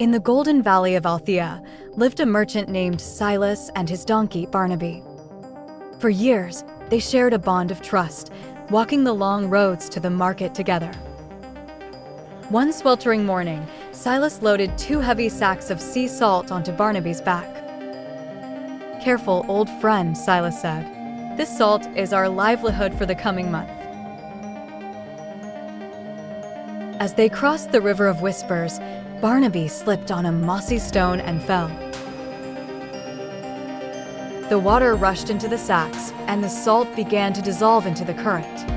In the Golden Valley of Althea lived a merchant named Silas and his donkey, Barnaby. For years, they shared a bond of trust, walking the long roads to the market together. One sweltering morning, Silas loaded 2 heavy sacks of sea salt onto Barnaby's back. "Careful, old friend," Silas said. "This salt is our livelihood for the coming month." As they crossed the River of Whispers, Barnaby slipped on a mossy stone and fell. The water rushed into the sacks, and the salt began to dissolve into the current.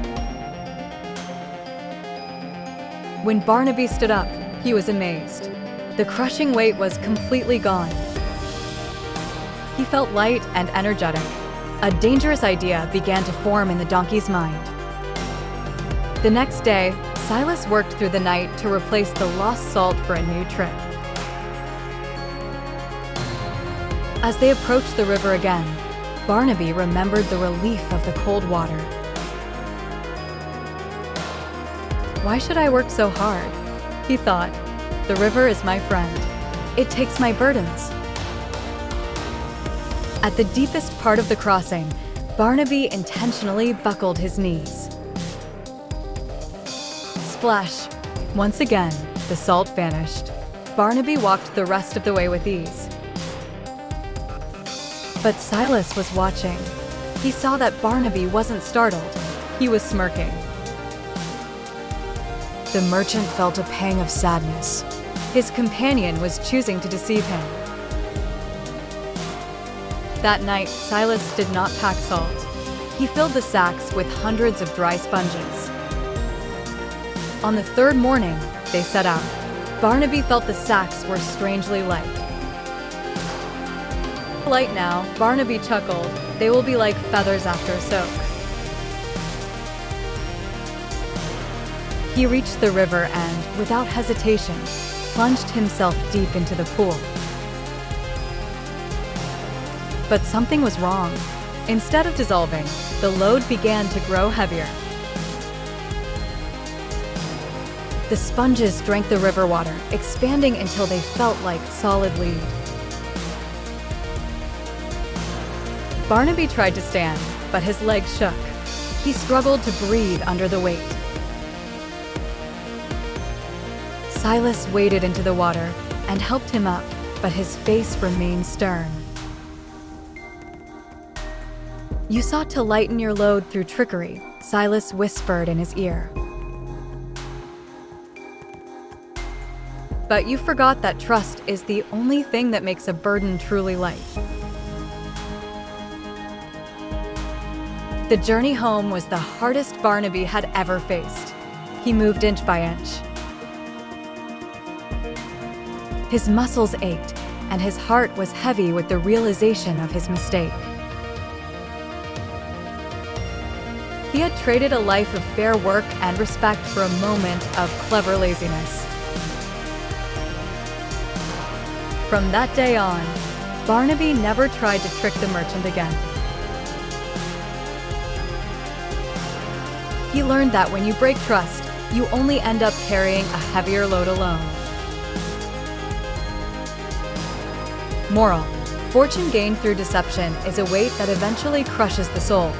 When Barnaby stood up, he was amazed. The crushing weight was completely gone. He felt light and energetic. A dangerous idea began to form in the donkey's mind. The next day, Silas worked through the night to replace the lost salt for a new trip. As they approached the river again, Barnaby remembered the relief of the cold water. "Why should I work so hard?" he thought. "The river is my friend. It takes my burdens." At the deepest part of the crossing, Barnaby intentionally buckled his knees. Splash! Once again, the salt vanished. Barnaby walked the rest of the way with ease. But Silas was watching. He saw that Barnaby wasn't startled. He was smirking. The merchant felt a pang of sadness. His companion was choosing to deceive him. That night, Silas did not pack salt. He filled the sacks with hundreds of dry sponges. On the 3rd morning, they set out. Barnaby felt the sacks were strangely light. "Light now," Barnaby chuckled. "They will be like feathers after a soak." He reached the river and, without hesitation, plunged himself deep into the pool. But something was wrong. Instead of dissolving, the load began to grow heavier. The sponges drank the river water, expanding until they felt like solid lead. Barnaby tried to stand, but his legs shook. He struggled to breathe under the weight. Silas waded into the water and helped him up, but his face remained stern. "You sought to lighten your load through trickery," Silas whispered in his ear. "But you forgot that trust is the only thing that makes a burden truly light." The journey home was the hardest Barnaby had ever faced. He moved inch by inch. His muscles ached, and his heart was heavy with the realization of his mistake. He had traded a life of fair work and respect for a moment of clever laziness. From that day on, Barnaby never tried to trick the merchant again. He learned that when you break trust, you only end up carrying a heavier load alone. Moral: fortune gained through deception is a weight that eventually crushes the soul.